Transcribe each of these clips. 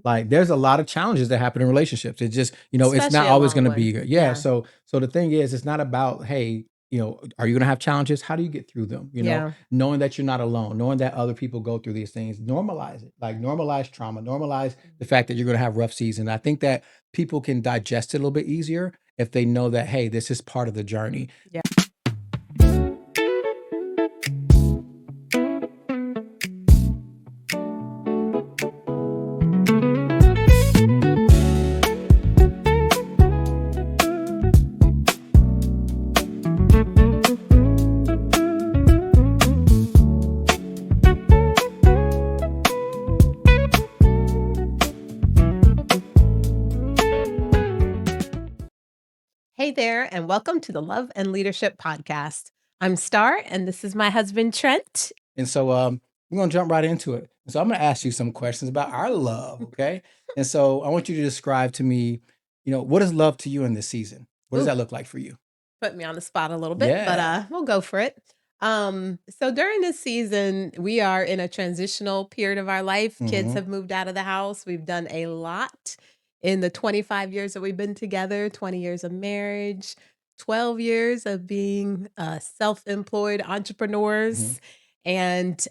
like there's a lot of challenges that happen in relationships. It's just, it's not Especially a always long going to one. be good. Yeah. Yeah. So the thing is, it's not about, hey, are you going to have challenges? How do you get through them? Yeah. Knowing that you're not alone, knowing that other people go through these things, normalize it, like normalize trauma, normalize the fact that you're going to have rough seasons. I think that people can digest it a little bit easier if they know that, hey, this is part of the journey. Yeah. Hey there, and welcome to the Love and Leadership Podcast. I'm Star, and this is my husband, Trent. And so we're going to jump right into it. So I'm going to ask you some questions about our love, okay? And so I want you to describe to me, what is love to you in this season? What does Ooh, that look like for you? put me on the spot a little bit, but Yeah. we'll go for it. So during this season, we are in a transitional period of our life. Kids Hmm. have moved out of the house. We've done a lot in the 25 years that we've been together, 20 years of marriage, 12 years of being self-employed Hmm. entrepreneurs. And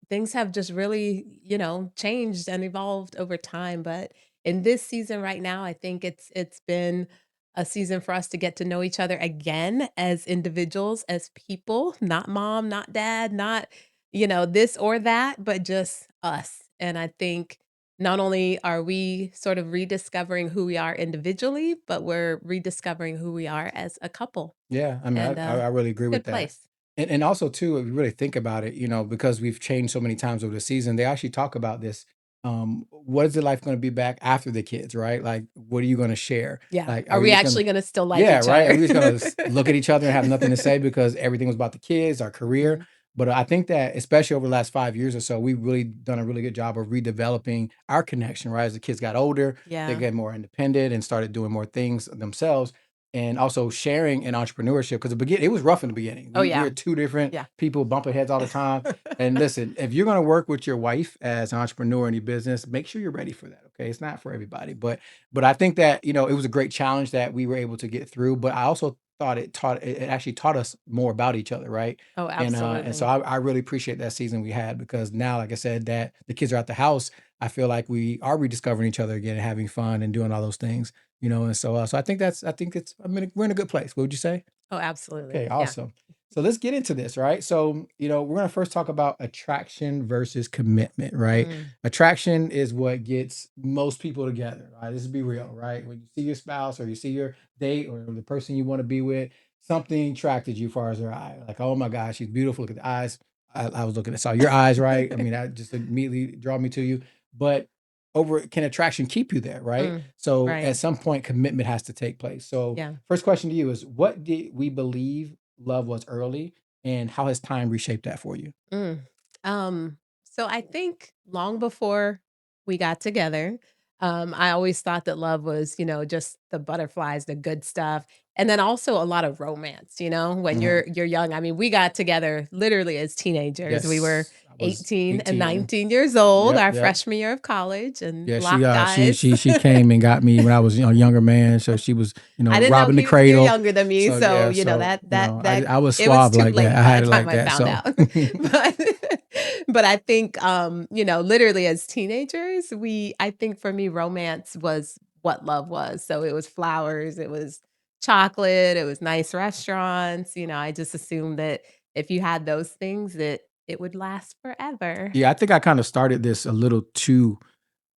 things have just really, changed and evolved over time. But in this season right now, I think it's been a season for us to get to know each other again as individuals, as people, not mom, not dad, not, this or that, but just us. And I think not only are we sort of rediscovering who we are individually, but we're rediscovering who we are as a couple. Yeah. I mean, And I really agree good with that. place. And also, too, if you really think about it, because we've changed so many times over the season, they actually talk about this. What is the life going to be back after the kids, right? Like, what are you going to share? Yeah. Like, Are are we we just going to, actually going to still like yeah, each right? Are other? we just going to look at each other and have nothing to say because everything was about the kids, our career? Mhm. But I think that, especially over the last 5 years or so, we've really done a really good job of redeveloping our connection, right? As the kids got older, they Yeah. get more independent and started doing more things themselves and also sharing in entrepreneurship because the beginning it was rough in the beginning. Oh, We yeah. were two different Yeah. people bumping heads all the time. And listen, if you're going to work with your wife as an entrepreneur in your business, make sure you're ready for that. Okay, it's not for everybody, but I think that it was a great challenge that we were able to get through. But I also thought it actually taught us more about each other, right? Oh, And so absolutely. I really appreciate that season we had because now, like I said, that the kids are at the house. I feel like we are rediscovering each other again and having fun and doing all those things. And so I think it's I mean we're in a good place. What would you say? Oh, absolutely. Okay, Yeah. awesome. So let's get into this, right? So, we're going to first talk about attraction versus commitment, right? Mm. Attraction is what gets most people together, right? Let's be real, right? When you see your spouse or you see your date or the person you want to be with, something attracted you as far as their eye. Like, oh my gosh, she's beautiful. Look at the eyes. I was looking at saw your eyes, right? I mean, that just immediately draw me to you. But can attraction keep you there, right? Mm. So Right. at some point, commitment has to take place. So Yeah. first question to you is what did we believe love was early and how has time reshaped that for you? Mm. So I think long before we got together, I always thought that love was, just the butterflies, the good stuff, and then also a lot of romance, when Mhm. you're young. I mean, we got together literally as teenagers. We were Yes, I was 18 and 18. 19 years old, Yep, our yep. freshman year of college and Yeah, locked eyes. she came and got me when I was a younger man. So she was, I didn't know robbing the you're cradle. younger than me, So so, yeah, so that I was it was suave too like that. late I by had the it time like I that. found So out. But but I think, literally as teenagers, I think for me, romance was what love was. So it was flowers, it was chocolate, it was nice restaurants, I just assumed that if you had those things, that it would last forever. yeah, I think I kind of started this a little too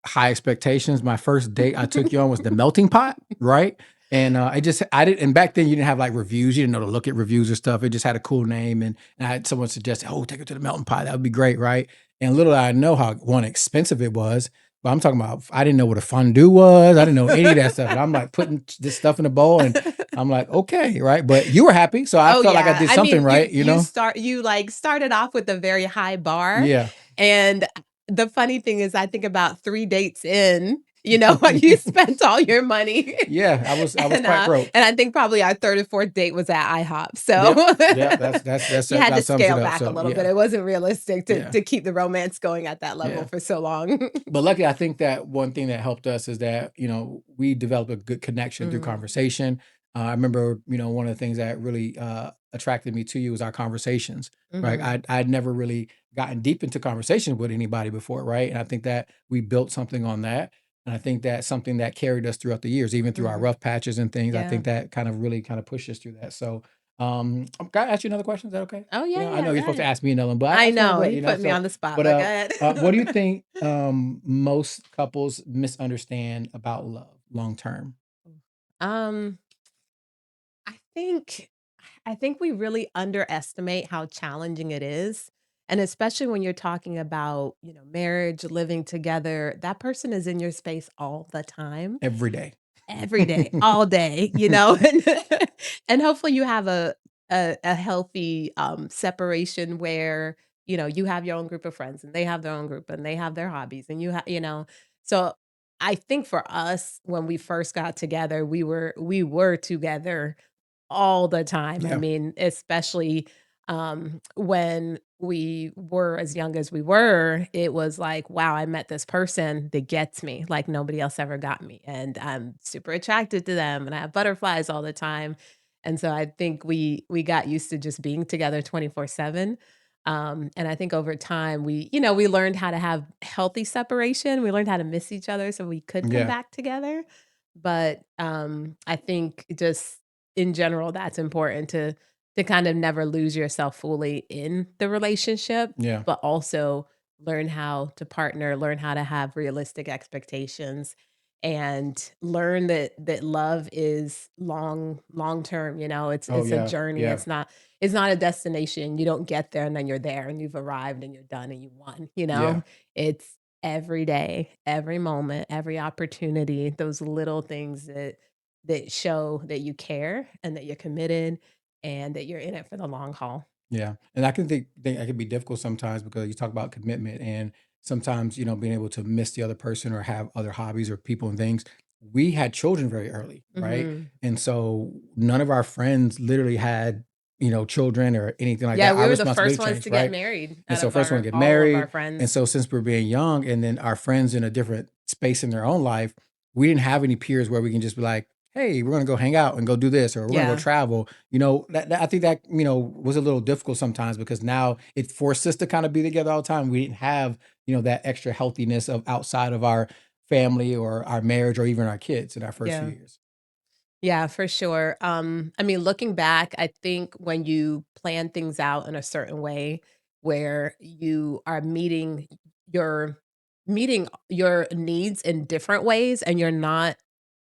high expectations. My first date I took you on was the melting pot, right? And I didn't. And back then you didn't have like reviews. You didn't know to look at reviews or stuff. It just had a cool name, and I had someone suggest, "Oh, take her to the melting pot. That would be great, right?" And little did I know how expensive it was. But I'm talking about I didn't know what a fondue was. I didn't know any of that stuff. And I'm like putting this stuff in a bowl, and I'm like, okay, right. But you were happy, so I Oh, felt like I yeah. did I something mean, right. like, started off with a very high bar, Yeah. and the funny thing is I think about 3 dates in, You know, you spent all your money. Yeah, I was And, quite broke. and I think probably our 3rd or 4th date was at IHOP, so Yep, yep, you had to that sums it scale up. back a So little bit. yeah, It wasn't realistic to yeah, keep the romance going at that level yeah. for so long. But luckily, I think that one thing that helped us is that, we developed a good connection through Mhm, conversation. I remember, one of the things that really attracted me to you was our conversations, right? mhm. I'd never really gotten deep into conversation with anybody before, right? And I think that we built something on that. And I think that's something that carried us throughout the years, even through our Mhm. rough patches and things. I Yeah. think that kind of pushed us through that. So, can I ask you another question? Is that okay? Oh, yeah, I yeah, know go you're supposed to ask. ask me another one, but I I just want to know, go he ahead. put me So, on the spot, but but go ahead. what do you think most couples misunderstand about love long term? Um, I think I think we really underestimate how challenging it is, and especially when you're talking about, marriage, living together, that person is in your space all the time. Every day. Every day, all day, and hopefully you have a healthy, separation where, you have your own group of friends, and they have their own group, and they have their hobbies, and so I think for us, when we first got together, we were together all the time. I Yeah. mean, especially, when we were as young as we were, it was like, "Wow, I met this person that gets me like nobody else ever got me, and I'm super attracted to them, and I have butterflies all the time." And so I think we got used to just being together 24/7. And I think over time, we learned how to have healthy separation. We learned how to miss each other so we could come Yeah. back together. But, I think just in general, that's important to kind of never lose yourself fully in the relationship, Yeah. but also learn how to partner, learn how to have realistic expectations, and learn that love is long term, Oh it's a yeah. journey. Yeah. It's not a destination. You don't get there and then you're there and you've arrived and you're done and you won. Yeah. It's every day, every moment, every opportunity, those little things that show that you care and that you're committed and that you're in it for the long haul. Yeah, and I can think that can be difficult sometimes because you talk about commitment and sometimes, being able to miss the other person or have other hobbies or people and things. We had children very early, right? Mhm. And so none of our friends literally had, children or anything like Yeah, that. we Our were the first responsibility ones changed, to get right? married And out so of first one our get all of our married. And friends. so since we're being young and then our friends in a different space in their own life, we didn't have any peers where we can just be like, hey, we're gonna go hang out and go do this, or we're gonna go Yeah. travel. I think that, was a little difficult sometimes because now it forced us to kind of be together all the time. We didn't have, that extra healthiness of outside of our family or our marriage or even our kids in our first few Yeah. years. Yeah, for sure. I mean, looking back, I think when you plan things out in a certain way where you are your meeting your needs in different ways and you're not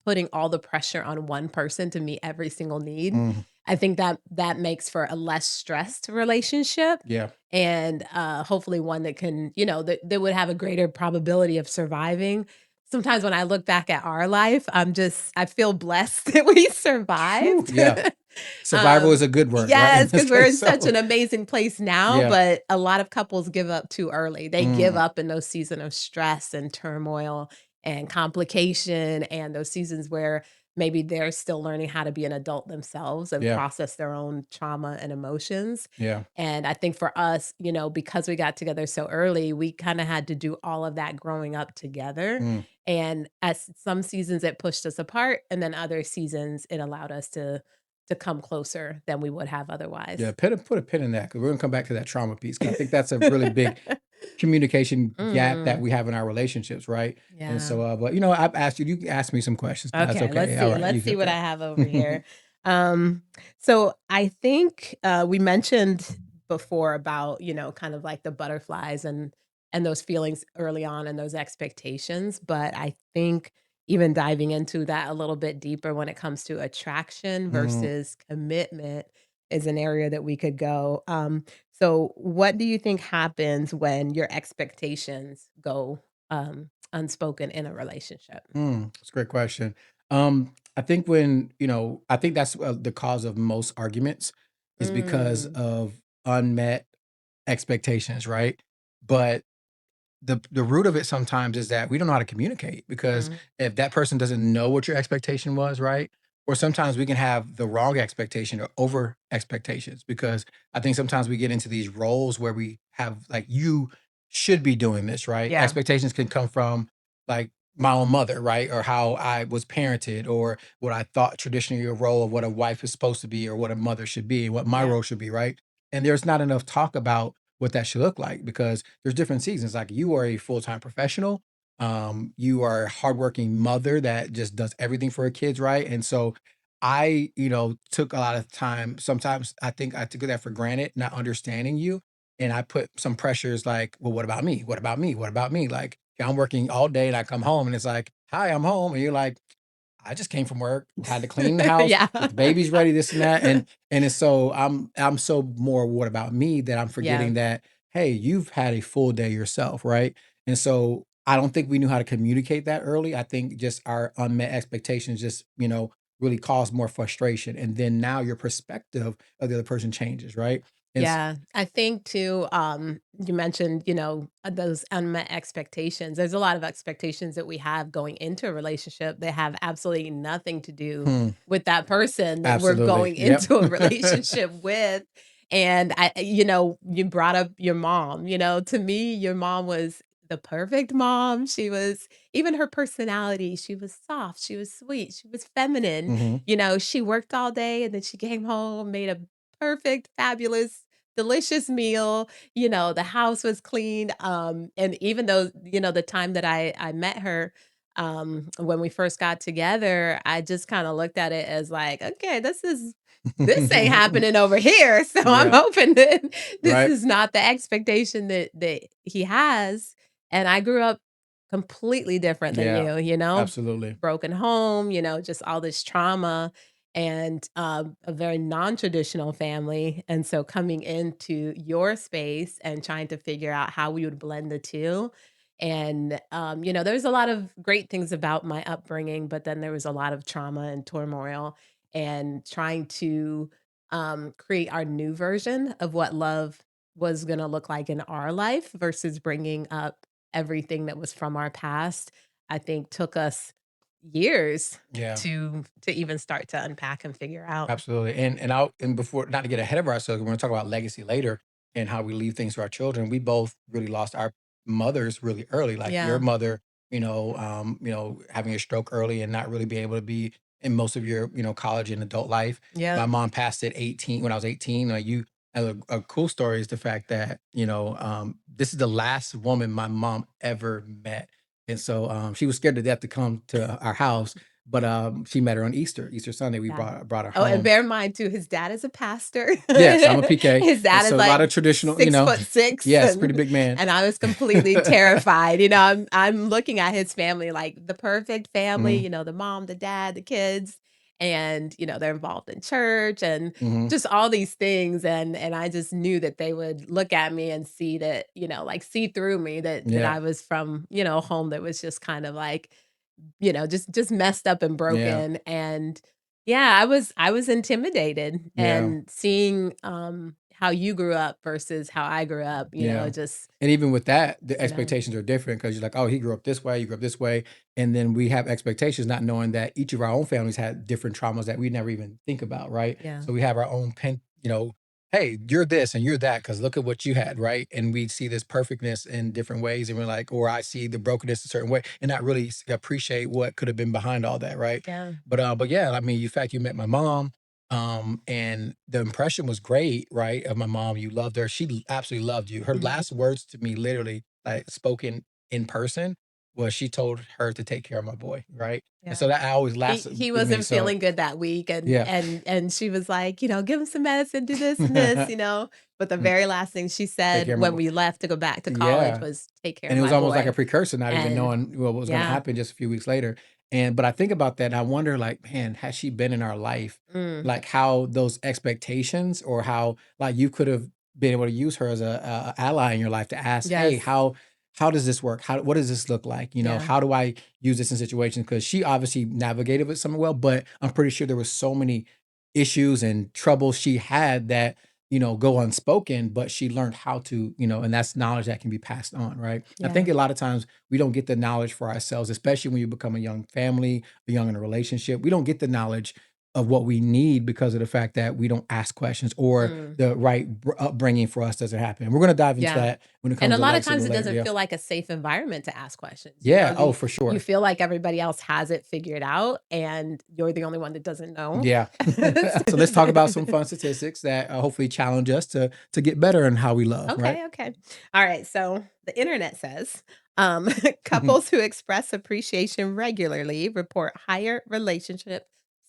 putting all the pressure on one person to meet every single need, Mhm. I think that makes for a less stressed relationship Yeah. and, hopefully one that can, that would have a greater probability of surviving. Sometimes when I look back at our life, I feel blessed that we True. survived. Yeah. Survival Um, is a good word, right? In yes, this because 'cause we're case. in such So an amazing place now, yeah. but a lot of couples give up too early. They give Mm, up in those season of stress and turmoil and complication and those seasons where maybe they're still learning how to be an adult themselves and yeah. process their own trauma and emotions. Yeah. And I think for us, because we got together so early, we kinda had to do all of that growing up together. Mm. And as some seasons it pushed us apart, and then other seasons it allowed us to come closer than we would have Yeah, otherwise. put a pin in that because we're gonna come back to that trauma piece. Because I think that's a really big communication gap that Mhm. we have in our relationships, right? And Yeah. so, but I've asked you. You can ask me some questions. That's Okay, let's okay. All see. right, Let's you see what okay? I have over here. Um, so I think we mentioned before about, kind of like the butterflies and those feelings early on and those expectations, but I think even diving into that a little bit deeper when it comes to attraction Mm, versus commitment is an area that we could go. So what do you think happens when your expectations go unspoken in a relationship? that's a great question. I think I think that's the cause of most arguments is because Mm. of unmet expectations, right? But the root of it sometimes is that we don't know how to communicate, because Mm. if that person doesn't know what your expectation was, right? Or sometimes we can have the wrong expectation or over expectations, because I think sometimes we get into these roles where we have like, you should be doing this, right? Yeah. Expectations can come from like my own mother, right? Or how I was parented, or what I thought traditionally a role of what a wife is supposed to be, or what a mother should be, what my Yeah. role should be, right? And there's not enough talk about what that should look like, because there's different seasons. Like, you are a full-time professional. You are a hardworking mother that just does everything for her kids, right? And so I, took a lot of time. Sometimes I think I took that for granted, not understanding you. And I put some pressures like, well, what about me? What about me? What about me? Like, I'm working all day and I come home and it's like, hi, I'm home. And you're like, I just came from work, had to clean the house, Yeah. get the babies ready, this and that, and it's so I'm so more what about me, that I'm Yeah. forgetting that, hey, you've had a full day yourself, right? And so I don't think we knew how to communicate that early. I think just our unmet expectations just, really cause more frustration, and then now your perspective of the other person changes, right? And Yeah, I think too, you mentioned, those unmet expectations. There's a lot of expectations that we have going into a relationship that have absolutely nothing to do hmm, with that person that we're absolutely, going yep. into a relationship with. And you brought up your mom. To me, your mom was the perfect mom. She was, even her personality, she was soft, she was sweet, she was feminine. Hmm. She worked all day and then she came home, made a perfect, fabulous, delicious meal. The house was clean. And even though, the time that I met her, when we first got together, I just kind of looked at it as like, okay, this ain't happening over here. So I'm Yeah, hoping that this right. is not the expectation that he has. And I grew up completely different than Yeah, you, absolutely. broken home, just all this trauma and a very non-traditional family. And so coming into your space and trying to figure out how we would blend the two. And there's a lot of great things about my upbringing, but then there was a lot of trauma and turmoil, and trying to create our new version of what love was going to look like in our life versus bringing up everything that was from our past. I think took us years Yeah. to even start to unpack and figure out. Absolutely. And before, not to get ahead of ourselves, we're gonna talk about legacy later and how we leave things to our children. We both really lost our mothers really early. Like your Yeah. mother, having a stroke early and not really being able to be in most of your, college and adult life. My Yep. mom passed at 18 when I was 18. Like, you a cool story is the fact that, this is the last woman my mom ever met. And so she was scared to death to come to our house, but she met her on Easter Sunday. We Yeah. brought her Oh, and home. bear in mind too, his dad is a pastor. Yes, I'm a PK, His and dad is so a lot like of traditional, 6'6", yes, pretty big man. and I was completely terrified. I'm looking at his family like the perfect family, Mhm, the mom, the dad, the kids, and they're involved in church and mhm, just all these things. And I just knew that they would look at me and see that, like see through me that yeah, I was from, a home that was just kind of like just messed up and yeah, broken. And yeah, I was intimidated, yeah. and seeing, how you grew up versus how I grew up, Yeah. it just, And even with that, the you know expectations are different, because you're like, oh, he grew up this way, you grew up this way. And then we have expectations, not knowing that each of our own families had different traumas that we never even think about, right? yeah, So we have our own hey, you're this and you're that, because look at what you had, right? And we see this perfectness in different ways. And we're like, or I see the brokenness a certain way and not really appreciate what could have been behind all that, right? yeah, But yeah, I mean, in fact, you met my mom. And the impression was great, right? Of my mom. You loved her. She absolutely loved you. Her mhm, last words to me, literally, like spoken in person, was she told her to take care of my boy, right? And yeah. so that always lasted He with me. wasn't So feeling good that week, and yeah, and she was like, "Give him some medicine, do this and this," but the very last thing she take said care of my when boy. we left to go back to college Yeah. was, "Take care And of it was my almost like a boy." precursor, not even And knowing what was gonna yeah. happen just a few weeks later. But I think about that and I wonder, like, man, has she been in our life, Mm, like how those expectations, or how like you could have been able to use her as a ally in your life to ask, hey, yes. how does this work? What does this look like? Yeah. How do I use this in situations? Because she obviously navigated with something well, but I'm pretty sure there was so many issues and troubles she had that, go unspoken, but she learned how to, and that's knowledge that can be passed on, right? I Yeah. think a lot of times we don't get the knowledge for ourselves, especially when you become a young family, a young in a relationship. We don't get the knowledge of what we need because of the fact that we don't ask questions or Mm. the right upbringing for us doesn't happen. We're going to dive into Yeah. that when it And comes a to lot of likes a times little it later. doesn't Yeah. feel like a safe environment to ask questions. Yeah. Oh, You for you sure. feel like everybody else has it figured out and you're the only one that doesn't know. Yeah. So let's talk about some fun statistics that hopefully challenge us to get better in how we love, right? Okay, okay. All right, so the internet says, couples who express appreciation regularly report higher relationship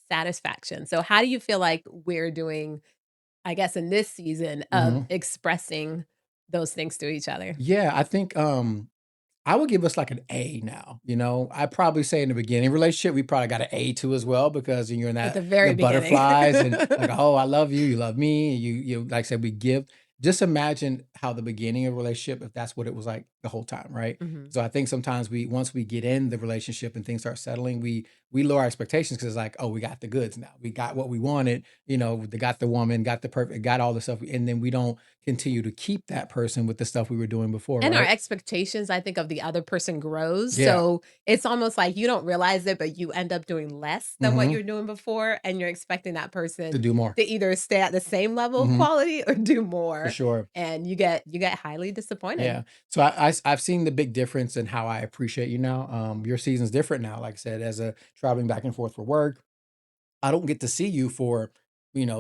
satisfaction. So how do you feel like we're doing, I guess, in this season of Mhm. expressing those things to each other? Yeah, I think I would give us like an A now. I'd probably say in the beginning relationship, we probably got an A too as well because you're in At the that the very beginning. butterflies and like, oh, I love you, you love me, you like I said, we give. Just imagine how the beginning of a relationship, if that's what it was like the whole time, right? Mhm. So I think sometimes once we get in the relationship and things start settling, we lower our expectations because it's like, oh, we got the goods now. We got what we wanted, they got the woman, got the perfect, got all the stuff, and then we don't continue to keep that person with the stuff we were doing before, And our right? expectations, I think, of the other person grows. Yeah. So it's almost like you don't realize it, but you end up doing less than what Hmm. you're doing before. And you're expecting that To person do more. to either stay at the same level of Hmm. quality or do For more. sure. And you get highly disappointed. Yeah. So I've seen the big difference in how I appreciate you now. Your season's different now. Like I said, as a traveling back and forth for work, I don't get to see you for,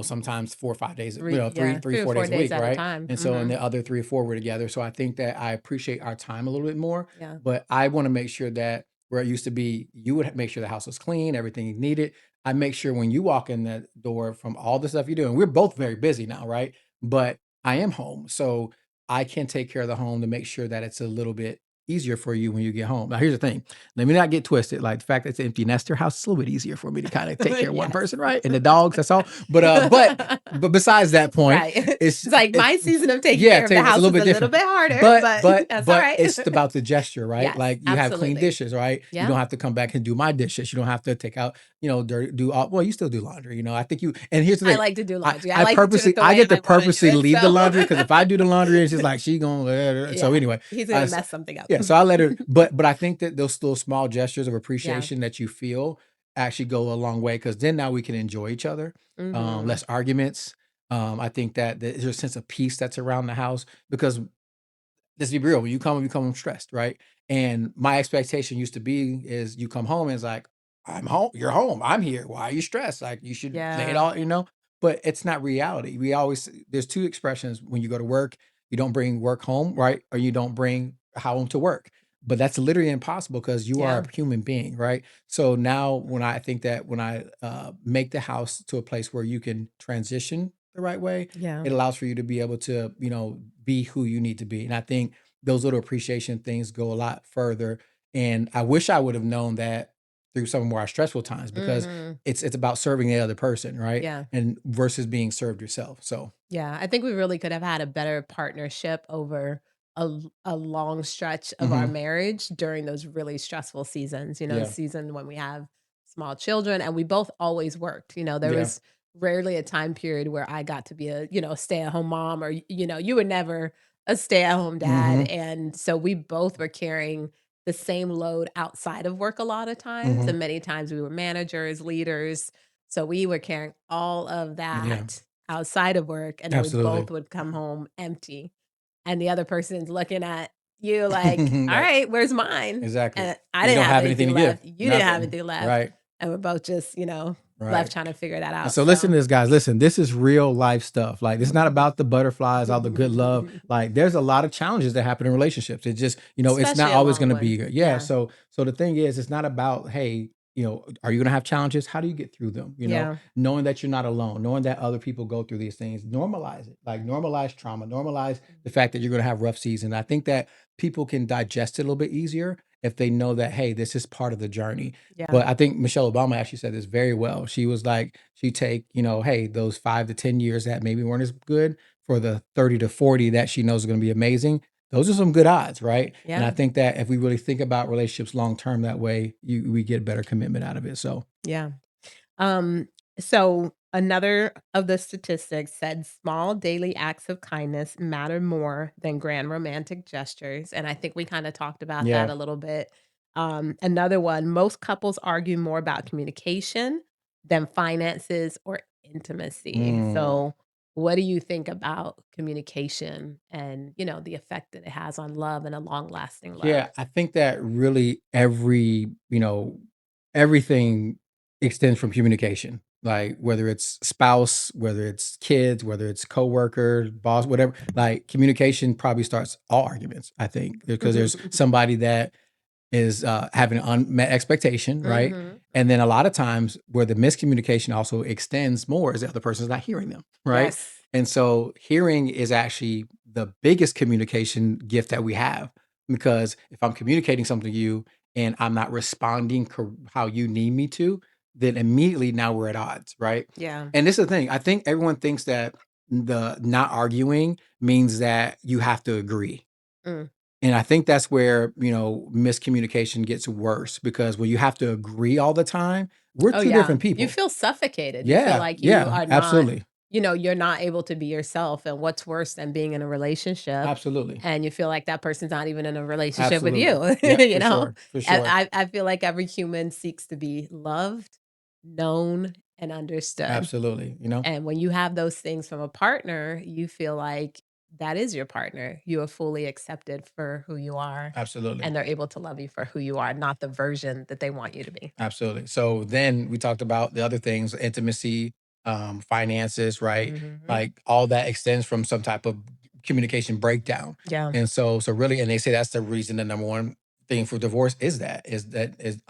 sometimes 4 or 5 days, three, 3 or 4 4 days a days week, at a right? time. And so, and Mhm. the other 3 or 4 we're together. So I think that I appreciate our time a little bit more. Yeah. But I want to make sure that where it used to be, you would make sure the house was clean, everything you needed. I make sure when you walk in that door from all the stuff you do, and we're both very busy now, right? But I am home, so I can take care of the home to make sure that it's a little bit easier for you when you get home. Now, here's the thing. Let me not get twisted. Like the fact that it's an empty nester house, it's a little bit easier for me to kind of take care of one Yes. person, right? And the dogs, that's all. But besides that point, Right. it's It's like it's my season of taking yeah, care of the it's a house little is bit a little different. bit harder, But but but that's all but right. it's about the gesture, right? Yes, Like you have clean absolutely. dishes, right? You Yeah. don't have to come back and do my dishes. You don't have to take out, dirt, do all well, you still do laundry. I think and here's the I thing. like to do I, laundry. I I like to do it purposely the I way get to I wanna do purposely it, leave the so laundry because if I do the laundry, it's just like she going so yeah, anyway. he's gonna Uh, mess something up. yeah, so I let her, but I think that those little small gestures of Yeah. appreciation that you feel actually go a long way because then now we can enjoy each other, Mhm. less arguments. I think that there's a sense of peace that's around the house because let's be real, when you come home stressed, right? And my expectation used to be is you come home and it's like, I'm home, you're home, I'm here. Why are you stressed? Like you should lay it Yeah. all. But it's not reality. There's two expressions when you go to work, you don't bring work home, right? Or you don't bring home to work. But that's literally impossible because you are Yeah. a human being, right? So now when I think that when I make the house to a place where you can transition the right way, Yeah. it allows for you to be able to, be who you need to be. And I think those little appreciation things go a lot further. And I wish I would have known that through some of our stressful times because Mhm. it's about serving the other person, right? Yeah. And versus being served yourself. So Yeah, I think we really could have had a better partnership over a long stretch of our mhm, marriage during those really stressful seasons, the yeah, season when we have small children and we both always worked. There yeah, was rarely a time period where I got to be a stay-at-home mom or you were never a stay-at-home dad. hmm, And so we both were carrying the same load outside of work a lot of times. hmm, And many times we were managers, leaders. So we were carrying all of yeah, that outside of work, and then we absolutely. both would come home empty, and the other person's looking at you like, "All Right, right, where's mine?" exactly. And I And you didn't don't have have anything anything to give. left, you didn't have Nothing. anything left, Right. and we're both just, left Right. trying to figure that And out, so listen so to this, guys. Listen, this is real life stuff. Like it's not about the butterflies, all the good love. Like there's a lot of challenges that happen in relationships. It just, it's not especially a always long going to one. be good. Yeah. Yeah, So the thing is, it's not about, hey, are you going to have challenges? How do you get through them? yeah, Knowing that you're not alone, knowing that other people go through these things, normalize it. Like normalize trauma, normalize the fact that you're going to have rough seasons. I think that people can digest it a little bit easier if they know that, hey, this is part of the journey. yeah, But I think Michelle Obama actually said this very well. She was like, she take, hey, those 5 to 10 years that maybe weren't as good for the 30 to 40 that she knows are going to be amazing. Those are some good odds, right? And I yeah, think that if we really think about relationships long term that way, we get better commitment out of it. So yeah. Um So, another of the statistics said small daily acts of kindness matter more than grand romantic gestures. And I think we kind of talked about that Yeah. a little bit. Another one, most couples argue more about communication than finances or intimacy. Mm. So, what do you think about communication and, the effect that it has on love and a long lasting love? Yeah, I think that really everything extends from communication. Like whether it's spouse, whether it's kids, whether it's coworker, boss, whatever. Like communication probably starts all arguments, I think, because there's somebody that is having an unmet expectation, right? Mhm. And then a lot of times where the miscommunication also extends more is the other person's not hearing them, right? Yes. And so hearing is actually the biggest communication gift that we have because if I'm communicating something to you and I'm not responding how you need me to, then immediately now we're at odds, right? Yeah. And this is the thing. I think everyone thinks that the not arguing means that you have to agree, Mm. and I think that's where, miscommunication gets worse because when you have to agree all the time, we're Oh, 2 yeah. different You people. feel suffocated. You feel Yeah, like you yeah, are not absolutely, you're not able to be yourself, and what's worse than being in a relationship, absolutely, and you feel like that person's not even in a relationship with absolutely. you, Yeah, you for know? sure, for And sure. I feel like every human seeks to be loved, known, and understood. Absolutely, And when you have those things from a partner, you feel like that is your partner. You are fully accepted for who you are, absolutely. and they're able to love you for who you are, not the version that they want you to be. Absolutely. So then we talked about the other things, intimacy, finances, right? Mhm. Like all that extends from some type of communication breakdown. Yeah. And so really, and they say that's the reason the number one thing for divorce is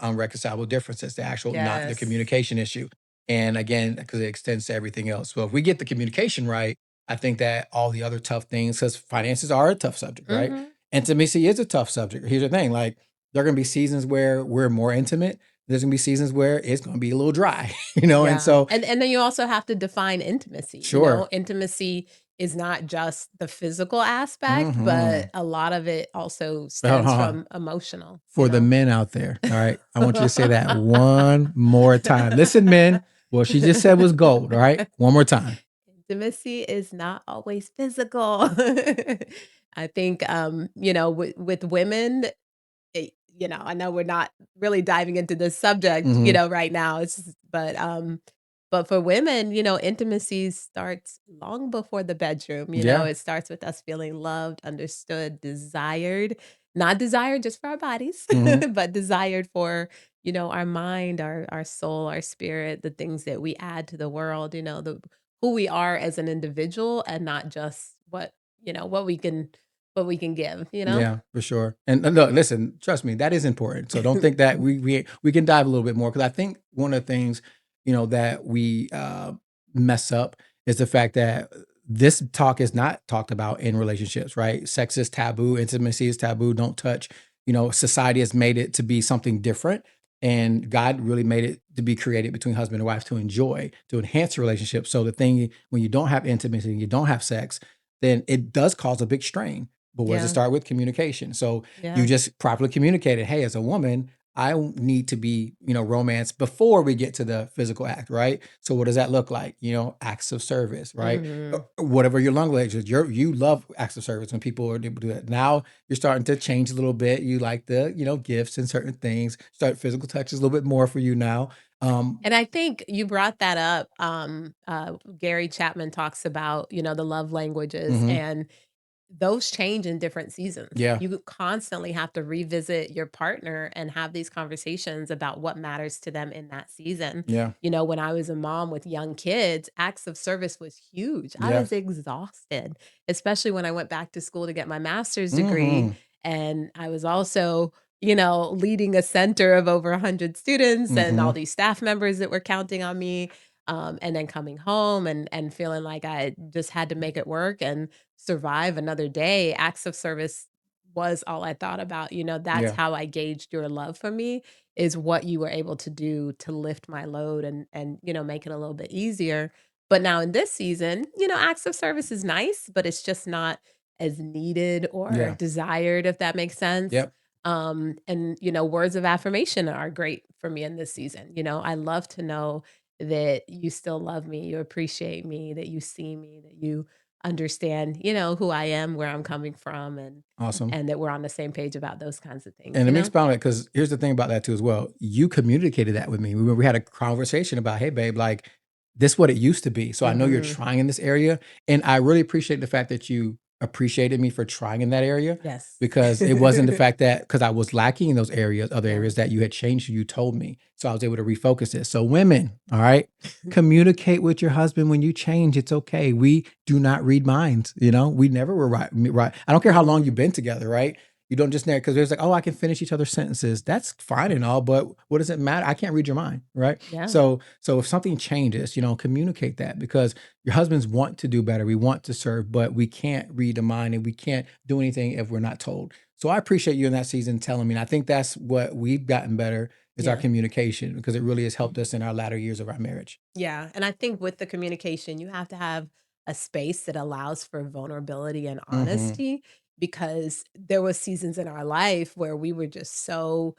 unreconcilable differences, the actual not the Yes. communication issue. And again, because it extends to everything else. So if we get the communication right, I think that all the other tough things, because finances are a tough subject, right? Mhm. Intimacy is a tough subject. Here's the thing, like there are gonna be seasons where we're more intimate, there's gonna be seasons where it's gonna be a little dry, and Yeah. so And then you also have to define intimacy, you know? sure. Intimacy is not just the physical aspect, but Mhm. a lot of it also stems Uh-huh. from emotional, you For the know? men out there, all right? I want you to say that one more time. Listen, men, what she just said was gold, all right? One more time. Intimacy is not always physical. I think, with women, I know we're not really diving into this subject, Mhm. right now. But for women, intimacy starts long before the bedroom. Yeah. It starts with us feeling loved, understood, desired, not desired just for our bodies, Mhm. but desired for, our mind, our soul, our spirit, the things that we add to the world, the who we are as an individual and not just what we can give. Yeah, for sure. And look, listen, trust me, that is important. So don't think that we can dive a little bit more because I think one of the things that we mess up is the fact that this talk is not talked about in relationships, right? Sex is taboo, intimacy is taboo. Don't touch. Society has made it to be something different, and God really made it to be created between husband and wife to enjoy, to enhance the relationship. So the thing when you don't have intimacy, and you don't have sex, then it does cause a big strain, but where does it Yeah, start with? Communication. So you yeah. just properly communicated, hey, as a woman, I need to be, romance before we get to the physical act, right? So what does that look like? Acts of service, right? Mhm. Whatever your love language is, you love acts of service when people are able to do that. Now you're starting to change a little bit. You like the, gifts and certain things. Start physical touch is a little bit more for you now. And I think you brought that up. Gary Chapman talks about, the love languages, Mhm. and those change in different seasons. Yeah, You constantly have to revisit your partner and have these conversations about what matters to them in that season. yeah, When I was a mom with young kids, acts of service was huge. I was yes. exhausted, especially when I went back to school to get my master's degree. Mhm. And I was also, leading a center of over 100 students and all Mhm. these staff members that were counting on me. And then coming home and feeling like I just had to make it work and survive another day. Acts of service was all I thought about. That's Yeah, how I gauged your love for me, is what you were able to do to lift my load and make it a little bit easier. But now in this season, acts of service is nice, but it's just not as needed or yeah, desired, if that makes sense. yep. And words of affirmation are great for me in this season. I love to know that you still love me, you appreciate me, that you see me, that you understand, who I am, where I'm coming from, Awesome. and that we're on the same page about those kinds of things, And you let me know? expound on it because here's the thing about that too as well. You communicated that with me. We had a conversation about, hey, babe, like this what it used to be. So I know you're Mhm. trying in this area, and I really appreciate the fact that you appreciated me for trying in that area Yes. because it wasn't the fact that because I was lacking in those areas, other Yeah. areas that you had changed. You told me, so I was able to refocus it. So women, all right, communicate with your husband when you change. It's okay. We do not read minds. We never were right. Right. I don't care how long you've Mhm. been together, right? You don't just because there's like, oh, I can finish each other's sentences. That's fine and all, but what does it matter? I can't read your mind, right? Yeah. So if something changes, communicate that because your husbands want to do better. We want to serve, but we can't read the mind and we can't do anything if we're not told. So I appreciate you in that season telling me. And I think that's what we've gotten better is our Yeah. communication because it really has helped us in our latter years of our marriage. Yeah, and I think with the communication, you have to have a space that allows for vulnerability and Hmm. honesty because there was seasons in our life where we were just so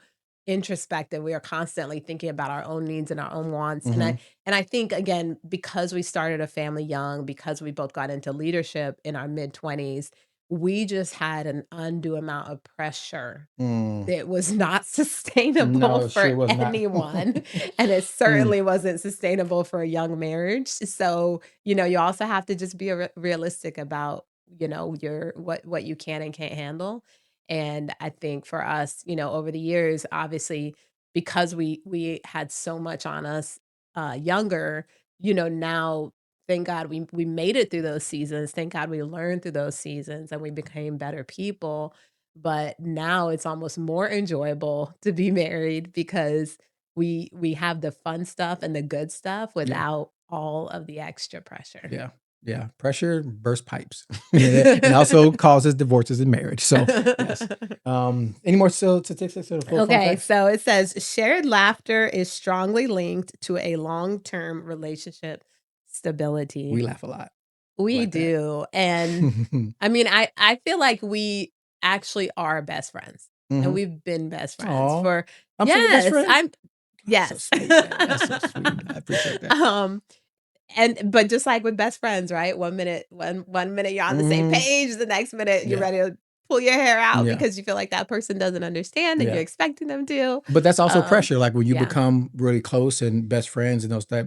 introspective. We are constantly thinking about our own needs and our own wants. And I Hmm. and I think again, because we started a family young, because we both got into leadership in our mid-20s, we just had an undue amount of pressure Mm. that was not sustainable No, it for sure was not. anyone, and it Mm. certainly wasn't sustainable for a young marriage, so, you also have to just be realistic about, your what you can and can't handle, and I think for us, over the years, obviously, because we had so much on us, younger, now, thank God we made it through those seasons, thank God we learned through those seasons, and we became better people, but now it's almost more enjoyable to be married because we have the fun stuff and the good stuff Yeah. without all of the extra pressure. Yeah. Yeah. Pressure bursts pipes and also causes divorces in marriage. So, yes. Any more statistics or full fun Okay, facts? so it says shared laughter is strongly linked to a long-term relationship We stability. laugh a lot. I We like that. do, and I mean, I feel like we actually are best friends, and Hmm. we've been best friends Oh, for I'm still your best yes, friend. I'm That's so yes. sweet, man. That's so sweet. I appreciate that. Um, but just like with best friends, right? One minute you're on the same Hmm. page, the next minute you're Yeah. ready to pull your hair out Yeah. because you feel like that person doesn't understand and you're Yeah. expecting them to. But that's also Um, pressure. Like when you yeah. become really close and best friends and those that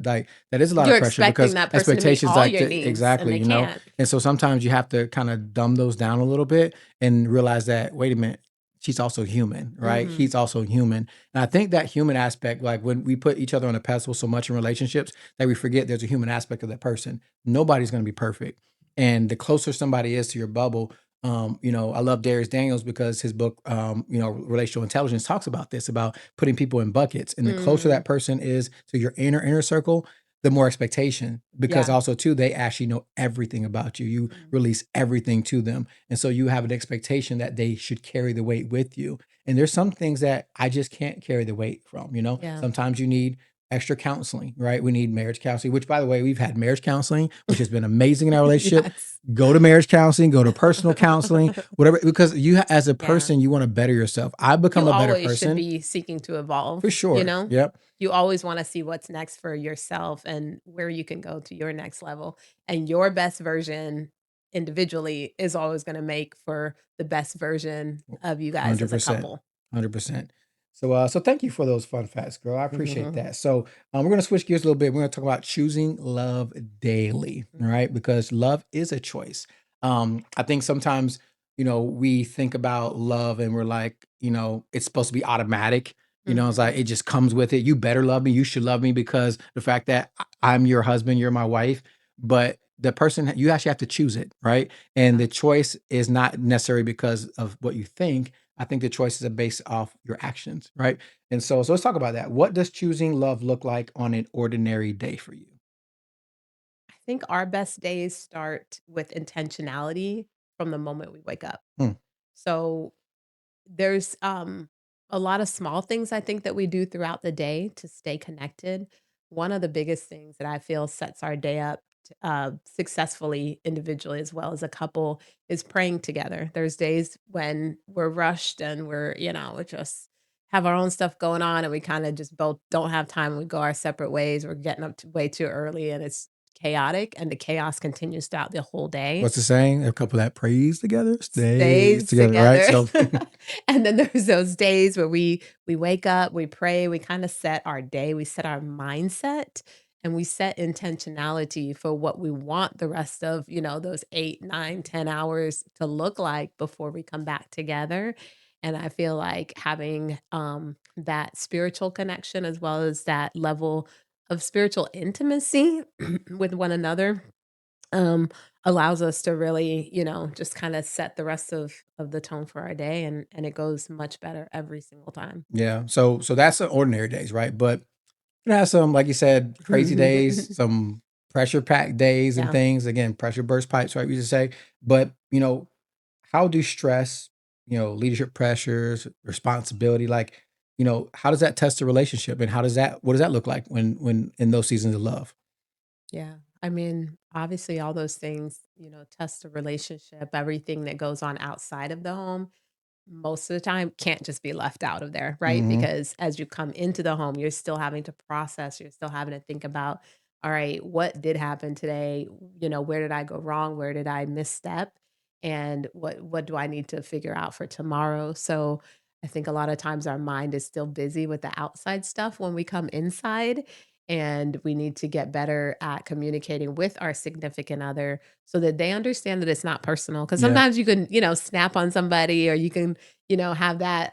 is a lot of You're pressure expecting because that person to meet expectations all like your needs and exactly, they can't. and so sometimes you have to kind of dumb those down a little bit and realize that wait a minute, she's also human, right? Mhm. He's also human, and I think that human aspect, like when we put each other on a pedestal so much in relationships that we forget there's a human aspect of that person. Nobody's going to be perfect, and the closer somebody is to your bubble, I love Darius Daniels because his book, Relational Intelligence talks about this, about putting people in buckets. And the closer Mm. that person is to your inner circle, the more expectation. Because Yeah. also too, they actually know everything about you. You Mm. release everything to them. And so you have an expectation that they should carry the weight with you. And there's some things that I just can't carry the weight from. Yeah. Sometimes you need extra counseling, right? We need marriage counseling, which by the way, we've had marriage counseling, which has been amazing in our relationship. Yes. Go to marriage counseling, go to personal counseling, whatever, because as a Yeah. person, you want to better yourself. I've become You a better always should person be seeking to for evolve, you sure. know? Yep. You always wanna see what's next for yourself and where you can go to your next level, and your best version individually is always gonna make for the best version of you guys as a 100%. couple. 100%. So thank you for those fun facts, girl. I appreciate that. So we're gonna switch gears a little bit. We're gonna talk about choosing love daily, all Mhm. right? Because love is a choice. I think sometimes, we think about love and we're like, it's supposed to be automatic. It's like Mhm. it just comes with it. You better love me. You should love me because the fact that I'm your husband, you're my wife. But the person you actually have to choose it, right? And Yeah. the choice is not necessarily because of what you think. I think the choices are based off your actions, right? And so let's talk about that. What does choosing love look like on an ordinary day for you? I think our best days start with intentionality from the moment we wake up. Hmm. So there's, a lot of small things I think that we do throughout the day to stay connected. One of the biggest things that I feel sets our day up, successfully individually as well as a couple is praying together. There's days when we're rushed and we're just have our own stuff going on and we kinda just both don't have time, we go our separate ways, we're getting up way too early and it's chaotic and the chaos continues throughout the whole day. What's the saying? A couple that prays together stays Stays together, right? together. So And then there's those days where we wake up, we pray, we kinda set our day, we set our mindset, and we set intentionality for what we want the rest of, those 8, 9, 10 hours to look like before we come back together. And I feel like having, that spiritual connection as well as that level of spiritual intimacy with one another um, allows us to really, just kinda set the rest of the tone for our day, and it goes much better every single time. yeah, so that's the ordinary days, right? But you have some, like you said, crazy days, some pressure packed days and Yeah, things. Again, pressure burst pipes, right? We just say, but how do stress, leadership pressures, responsibility, like, how does that test the relationship, and what does that look like when in those seasons of love? yeah. I mean, obviously, all those things, test the relationship, everything that goes on outside of the home most of the time can't just be left out of there, right? Hmm. Because as you come into the home, you're still having to process, you're still having to think about, all right, what did happen today? Where did I go wrong? Where did I misstep? And what do I need to figure out for tomorrow? So I think a lot of times our mind is still busy with the outside stuff when we come inside. And we need to get better at communicating with our significant other so that they understand that it's not personal. Because Yeah. sometimes you can, snap on somebody or you can have that,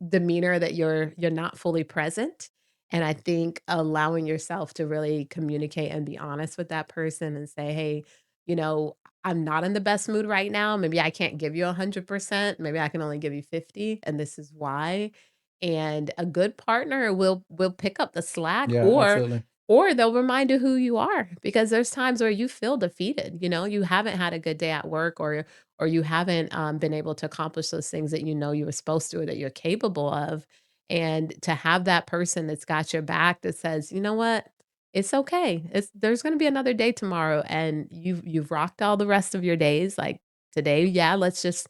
demeanor that you're not fully present, and I think allowing yourself to really communicate and be honest with that person and say, "Hey, you know, I'm not in the best mood right now. Maybe I can't give you 100%. Maybe I can only give you 50, and this is why." And a good partner will pick up the slack Yeah, absolutely. or they'll remind you who you are because there's times where you feel defeated, you haven't had a good day at work or you haven't, been able to accomplish those things that you know you were supposed to or that you're capable of. And to have that person that's got your back that says, "You know what? It's okay. There's gonna be another day tomorrow, and you've rocked all the rest of your days. Like today, yeah, let's just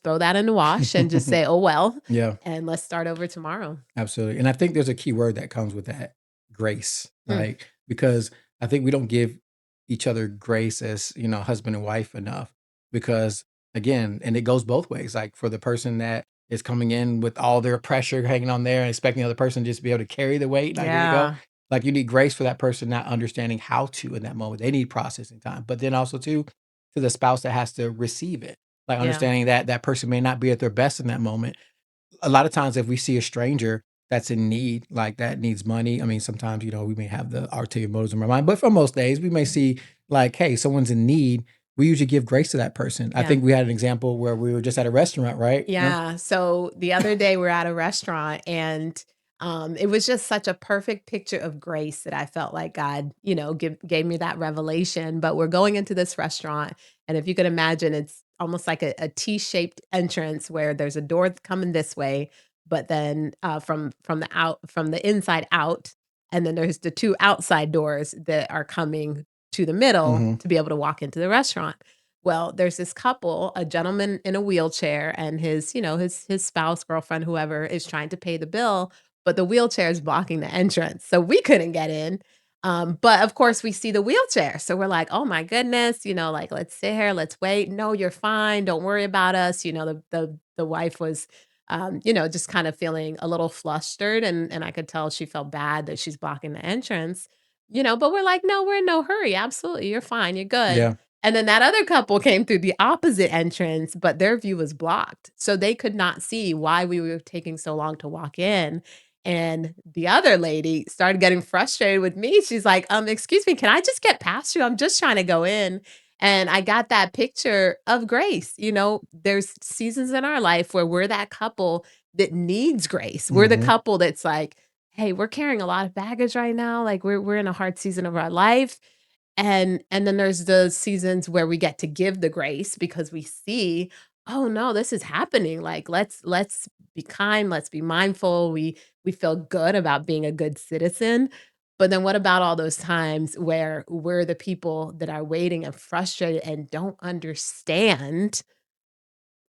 throw that in the wash and just say, oh well, Yeah. and let's start over tomorrow." Absolutely. And I think there's a key word that comes with that, grace, Hmm. right? Because I think we don't give each other grace as, husband and wife enough because again, and it goes both ways. Like for the person that is coming in with all their pressure hanging on there and expecting the other person just to be able to carry the weight, like here you go. Yeah. Like you need grace for that person not understanding how to in that moment. They need processing time. But then also too, to the spouse that has to receive it. Like Yeah. understanding that that person may not be at their best in that moment a lot of times if we see a stranger that's in need, like that needs money, I mean, sometimes, we may have the ulterior motives in our mind, but for most days, we may see like, hey, someone's in need. We usually give grace to that person. I Yeah. think we had an example where we were just at a restaurant, right? No? Yeah, so the other day we're at a restaurant and, it was just such a perfect picture of grace that I felt like God, gave me that revelation, but we're going into this restaurant, and if you could imagine, it's almost like a T-shaped entrance where there's a door coming this way, but then, from the inside out, and then there's the 2 outside doors that are coming to the middle Hmm. to be able to walk into the restaurant. Well, there's this couple, a gentleman in a wheelchair and his spouse, girlfriend, whoever is trying to pay the bill, but the wheelchair is blocking the entrance. So we couldn't get in. But of course we see the wheelchair. So we're like, "Oh my goodness, like let's sit here, let's wait. No, you're fine. Don't worry about us." The wife was just kind of feeling a little flustered and I could tell she felt bad that she's blocking the entrance. But we're like, "No, we're in no hurry. Absolutely. You're fine. You're good." Yeah. And then that other couple came through the opposite entrance, but their view was blocked. So they could not see why we were taking so long to walk in. And the other lady started getting frustrated with me. She's like, excuse me, can I just get past you? I'm just trying to go in." And I got that picture of grace. There's seasons in our life where we're that couple that needs grace. We're the Hmm. couple that's like, "Hey, we're carrying a lot of baggage right now. Like we're in a hard season of our life." And then there's the seasons where we get to give the grace because we see, "Oh, no, this is happening, like, let's be kind, let's be mindful." We feel good about being a good citizen, but then what about all those times where we're the people that are waiting and frustrated and don't understand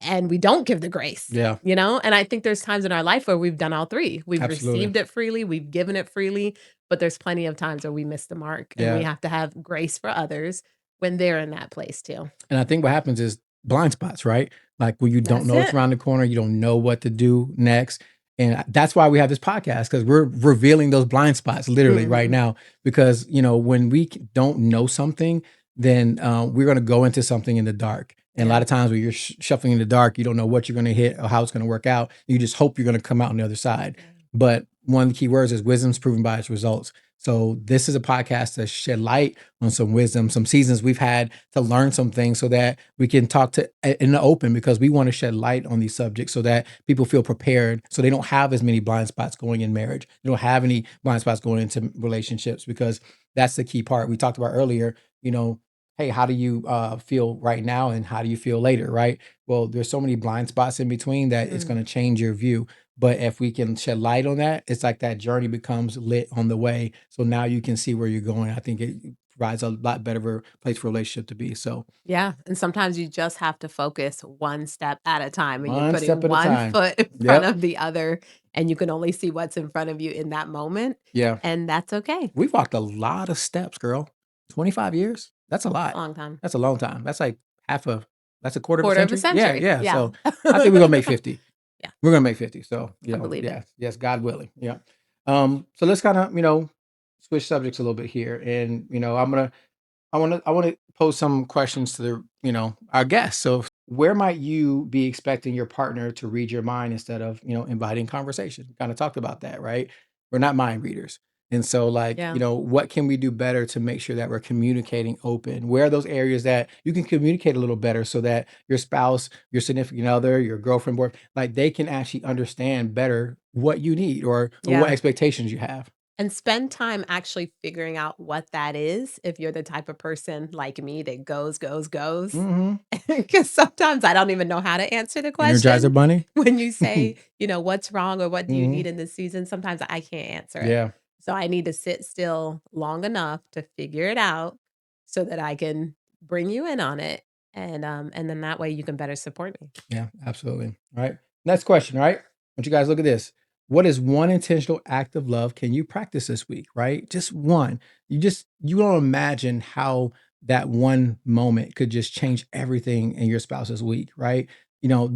and we don't give the grace, Yeah, you know? And I think there's times in our life where we've done all 3. We've absolutely. received it freely, we've given it freely, but there's plenty of times where we miss the mark, and we Yeah. have to have grace for others when they're in that place too. And I think what happens is blind spots, right? Like when you don't That's know it's it. around the corner, you don't know what to do next. And that's why we have this podcast because we're revealing those blind spots literally right Mhm. now. Because, when we don't know something, then we're going to go into something in the dark. And a lot Yeah. of times when you're shuffling in the dark, you don't know what you're going to hit or how it's going to work out. You just hope you're going to come out on the other side. Yeah. But one of the key words is wisdom's proven by its results. So this is a podcast to shed light on some wisdom, some seasons we've had to learn some things so that we can talk to in the open because we want to shed light on these subjects so that people feel prepared so they don't have as many blind spots going in marriage. They don't have any blind spots going into relationships because that's the key part we talked about earlier, hey, how do you feel right now and how do you feel later, right? Well, there's so many blind spots in between that it's going Mm. to change your view. But if we can shed light on that, it's like that journey becomes lit on the way. So now you can see where you're going. I think it provides a lot better of a place for a relationship to be. So Yeah, and sometimes you just have to focus one step at a time, and you're one putting step at a one time. foot in front Yep. of the other, and you can only see what's in front of you in that moment, Yeah. and that's okay. We've walked a lot of steps, girl. 25 years? That's a A lot. long time. That's a long time. Half a that's a quarter of a Quarter of a century. Yeah, century, yeah. yeah. So I think we're gonna make 50. Yeah, We're gonna make 50. So, I believe it. yes, yes, God willing. Yeah. So let's kind of, switch subjects a little bit here. And, I want to pose some questions to our guests. So, where might you be expecting your partner to read your mind instead of inviting conversation? We kind of talked about that, right? We're not mind readers, and so like Yeah, what can we do better to make sure that we're communicating open? Where are those areas that you can communicate a little better so that your spouse, your significant other, your girlfriend, boy, like they can actually understand better what you need or what yeah, expectations you have. and spend time actually figuring out what that is if you're the type of person like me that goes, goes, goes. Hmm. Because sometimes I don't even know how to answer the Energizer question bunny. when you say, "What's wrong or what do you Hmm. need in this season?" Sometimes I can't answer it. Yeah. So I need to sit still long enough to figure it out so that I can bring you in on it, and then that way you can better support me. Yeah, absolutely. All right. Next question, all right? I want you guys to look at this. What is one intentional act of love can you practice this week, right? Just one. You don't imagine how that one moment could just change everything in your spouse's week, right?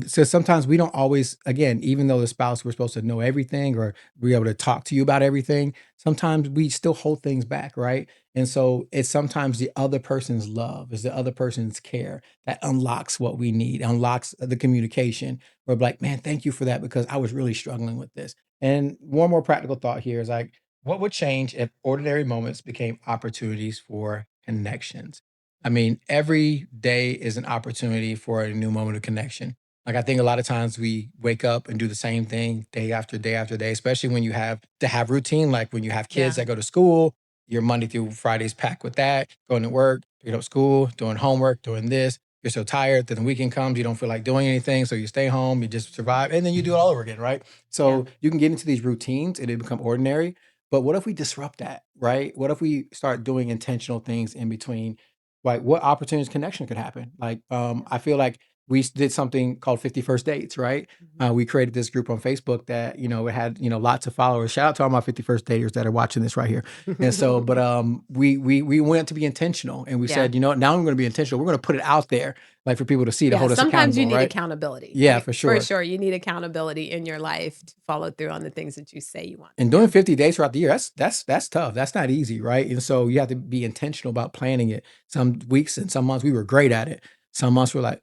So sometimes we don't always, again, even though the spouse we're supposed to know everything or be able to talk to you about everything, sometimes we still hold things back, right? And so it's sometimes the other person's love, is the other person's care that unlocks what we need, unlocks the communication. We're like, man, thank you for that because I was really struggling with this. And one more practical thought here is like, what would change if ordinary moments became opportunities for connections? I mean, every day is an opportunity for a new moment of connection. Like, I think a lot of times we wake up and do the same thing day after day after day, especially when you have to have routine, like when you have kids Yeah, that go to school, your Monday through Fridays packed with that, going to work, picking up school, doing homework, doing this. You're so tired. Then the weekend comes, you don't feel like doing anything. So you stay home, you just survive, and then you do it all over again, right? yeah, So you can get into these routines and they become ordinary. But what if we disrupt that, right? What if we start doing intentional things in between? Like what opportunities connection could happen? Like yeah. I feel like we did something called 51st dates, right? Mhm. We created this group on Facebook that, it had, lots of followers. Shout out to all my 51st daters that are watching this right here. And so, but we went to be intentional and we Yeah. said, now I'm going to be intentional. We're going to put it out there, like for people to see to Yeah, hold us sometimes you accountable, need right? accountability. Yeah, for For sure. sure, you need accountability in your life to follow through on the things that you say you want And to doing do. 50 days throughout the year, that's tough. That's not easy, right? And so you have to be intentional about planning it. Some weeks and some months we were great at it. Some months we're like,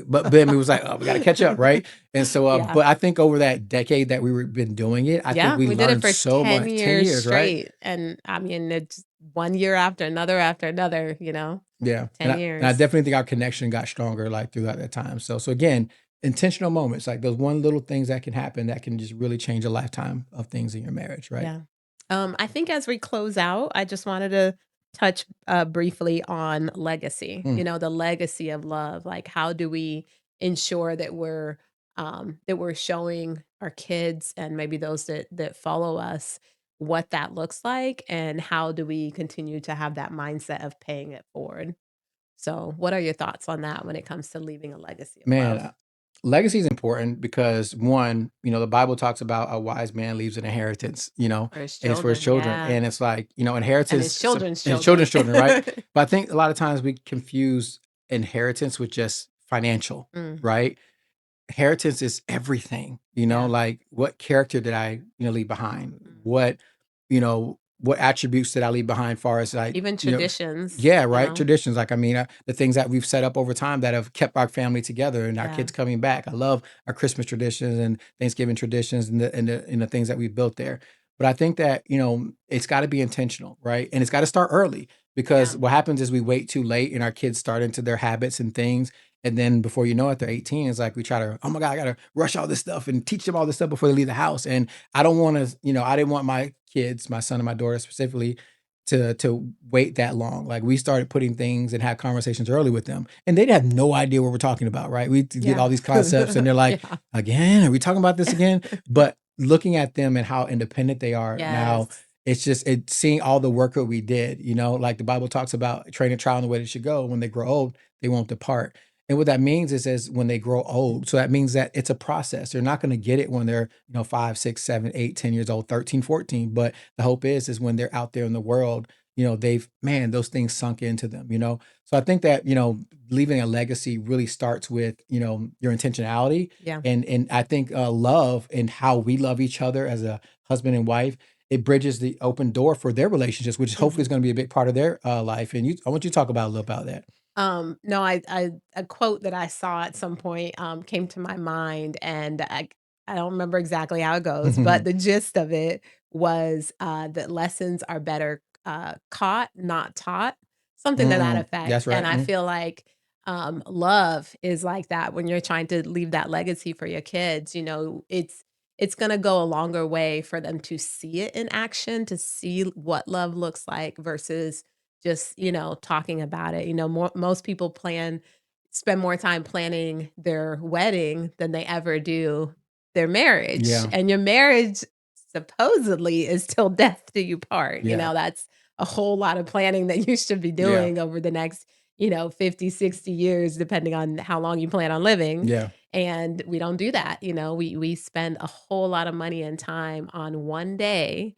but then we was like, oh, we got to catch up, right? And so, Yeah. but I think over that decade that we were been doing it, I think Yeah, we we did it learned for so 10 much. 10 years years, right? straight, and, I mean, it's one year after another, Yeah, and 10 I years. definitely think our connection got stronger like throughout that time. So again, intentional moments like those one little things that can happen that can just really change a lifetime of things in your marriage, right? Yeah. I think as we close out, I just wanted to touch briefly on legacy. Mm. The legacy of love. Like, how do we ensure that we're showing our kids and maybe those that follow us what that looks like, and how do we continue to have that mindset of paying it forward? So, what are your thoughts on that when it comes to leaving a legacy of Man, love legacy is important because one, the Bible talks about a wise man leaves an inheritance, for his and it's for his children? children. Yeah. And it's like, And inheritance his children's and his children. children's children, right? But I think a lot of times we confuse inheritance with just financial, Mm, right? Inheritance is everything, yeah. like what character did I, leave behind? Mhm. What attributes did I leave behind far as like, Even traditions, yeah, right. Traditions. Like, I mean, the things that we've set up over time that have kept our family together and our Yeah, kids coming back. I love our Christmas traditions and Thanksgiving traditions and the things that we've built there. But I think that, it's got to be intentional, right? And it's got to start early because yeah. what happens is we wait too late and our kids start into their habits and things. And then before you know it, they're 18. It's like we try to, oh my God, I gotta rush all this stuff and teach them all this stuff before they leave the house. And I don't want to, I didn't want my kids, my son and my daughter specifically, to wait that long. Like we started putting things and had conversations early with them, and they'd have no idea what we're talking about, right? We get Yeah. all these concepts, and they're like, Yeah. "Again, are we talking about this again?" But looking at them and how independent they are now, Yes. it's just seeing all the work that we did. Like the Bible talks about train a child in the way they should go. When they grow old, they won't depart. And what that means is, when they grow old. So that means that it's a process. They're not going to get it when they're 5, 6, 7, 8, 10 years old, 13, 14. But the hope is when they're out there in the world, they've man, those things sunk into them. So I think that, leaving a legacy really starts with, your intentionality. Yeah. And I think love and how we love each other as a husband and wife, it bridges the open door for their relationships, which hopefully is Mhm. going to be a big part of their life. And I want you to talk about a little about that. No, I a quote that I saw at some point, came to my mind, and I don't remember exactly how it goes, but the gist of it was, that lessons are better, caught, not taught, something to that effect, That's and right. I feel like, love is like that when you're trying to leave that legacy for your kids, it's gonna go a longer way for them to see it in action, to see what love looks like versus just, talking about it. Most people spend more time planning their wedding than they ever do their marriage. Yeah. And your marriage supposedly is till death do you part. Yeah. That's a whole lot of planning that you should be Yeah. doing over the next, 50, 60 years, depending on how long you plan on living. Yeah. And we don't do that. We spend a whole lot of money and time on one day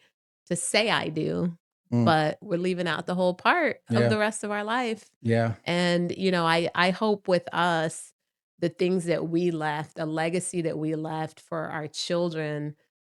to say I do, Mm. but we're leaving out the whole part of Yeah. the rest of our life. Yeah. And, I hope with us, the things that we left, a legacy that we left for our children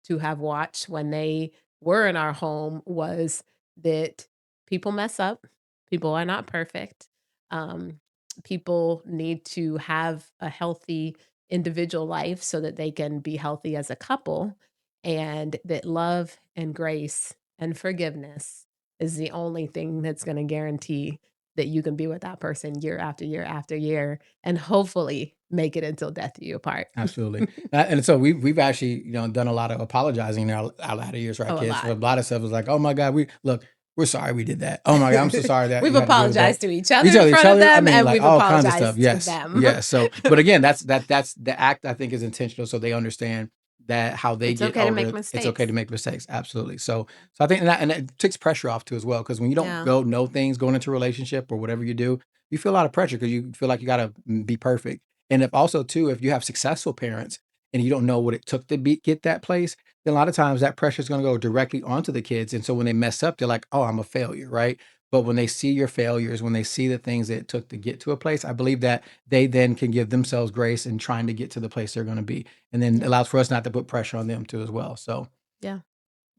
to have watched when they were in our home was that people mess up. People are not perfect. Um, People need to have a healthy individual life so that they can be healthy as a couple, and that love and grace and forgiveness is the only thing that's going to guarantee that you can be with that person year after year after year and hopefully make it until death do you apart. Absolutely. And so we've actually, done a lot of apologizing in our latter years for our Oh, a kids. For lot. a lot of stuff was like, oh my God, we're sorry we did that. Oh my God, I'm so sorry that We've you had to deal with that. apologized to each other in Each front of other. I them, mean, and like we've all kinds of stuff. apologized to Yes. them. Yes. So, but again, that's the act I think is intentional. So they understand that how they It's get okay to make older, it's okay mistakes. to make mistakes. Absolutely. So I think and that takes pressure off too as well. Cause when you don't Yeah. go know things going into a relationship or whatever you do, you feel a lot of pressure because you feel like you gotta be perfect. And if also too, if you have successful parents and you don't know what it took to get that place, then a lot of times that pressure is going to go directly onto the kids. And so when they mess up, they're like, oh, I'm a failure, right? But when they see your failures, when they see the things that it took to get to a place, I believe that they then can give themselves grace in trying to get to the place they're going to be. And then it Yeah. allows for us not to put pressure on them too as well. So Yeah.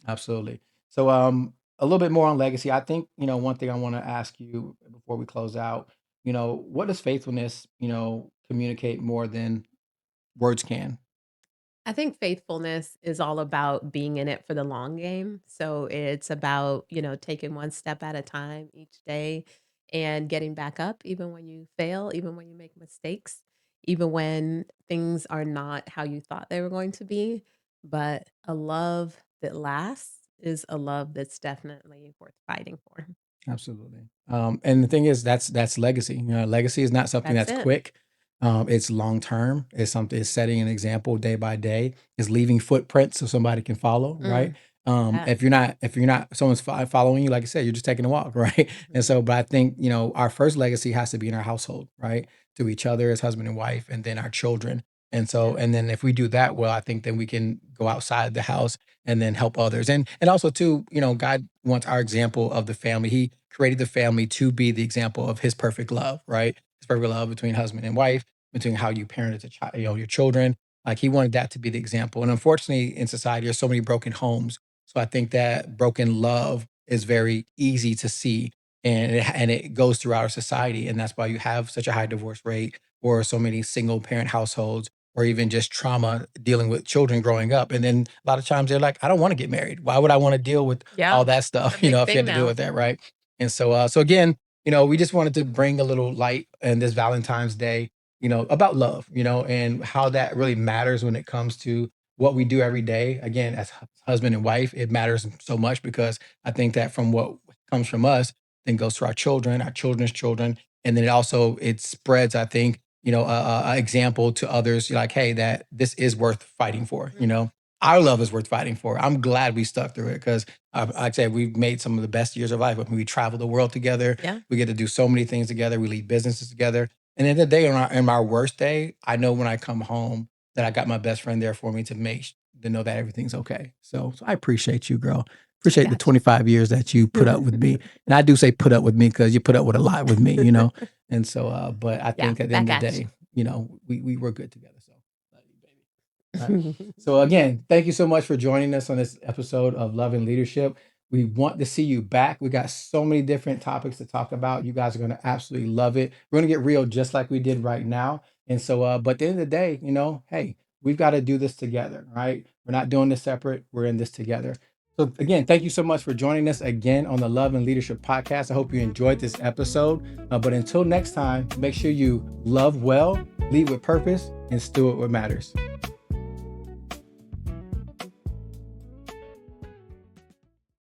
absolutely. So a little bit more on legacy. I think, one thing I want to ask you before we close out, what does faithfulness, communicate more than words can? I think faithfulness is all about being in it for the long game. So it's about, taking one step at a time each day and getting back up, even when you fail, even when you make mistakes, even when things are not how you thought they were going to be. But a love that lasts is a love that's definitely worth fighting for. Absolutely. And the thing is, that's legacy. Legacy is not something That's that's it. quick. It's long term. It's something. It's setting an example day by day. It's leaving footprints so somebody can follow. Right. Mm. Yeah. If you're not someone's following you, like I said, you're just taking a walk, right? And Mhm. so, but I think, you know, our first legacy has to be in our household, right? To each other as husband and wife, and then our children. And so, Yeah. and then if we do that well, I think then we can go outside the house and then help others. And also too, you know, God wants our example of the family. He created the family to be the example of his perfect love, right? His perfect love between husband and wife, between how you parent a child, you know, your children. Like he wanted that to be the example. And unfortunately, in society, there's so many broken homes. So I think that broken love is very easy to see, and it goes throughout our society, and that's why you have such a high divorce rate, or so many single parent households, or even just trauma dealing with children growing up. And then a lot of times they're like, I don't want to get married. Why would I want to deal with all Yeah. that It's a stuff? You big know, if you thing had to deal now. with that, right? And so, so again, you know, we just wanted to bring a little light in this Valentine's Day, you know, about love, you know, and how that really matters when it comes to what we do every day. Again, as husband and wife, it matters so much because I think that from what comes from us, then goes to our children's children, and then it spreads. I think, you know, a example to others, like, hey, that this is worth fighting for. You Mhm. know, our love is worth fighting for. I'm glad we stuck through it because, like I said, we've made some of the best years of life. I mean, we travel the world together. Yeah. We get to do so many things together. We lead businesses together. And at the end of the day, in my worst day, I know when I come home that I got my best friend there for me to to know that everything's okay. So I appreciate you, girl. Appreciate the Gotcha. 25 years that you put up with me. And I do say put up with me because you put up with a lot with me, you know. And so, but I Yeah, think at the end back of the at day, you know, we were good together. So love you, baby. All right. you. So again, thank you so much for joining us on this episode of Love and Leadership. We want to see you back. We got so many different topics to talk about. You guys are going to absolutely love it. We're going to get real just like we did right now. And so, but at the end of the day, you know, hey, we've got to do this together, right? We're not doing this separate. We're in this together. So again, thank you so much for joining us again on the Love and Leadership Podcast. I hope you enjoyed this episode. But until next time, make sure you love well, lead with purpose, and steward what matters.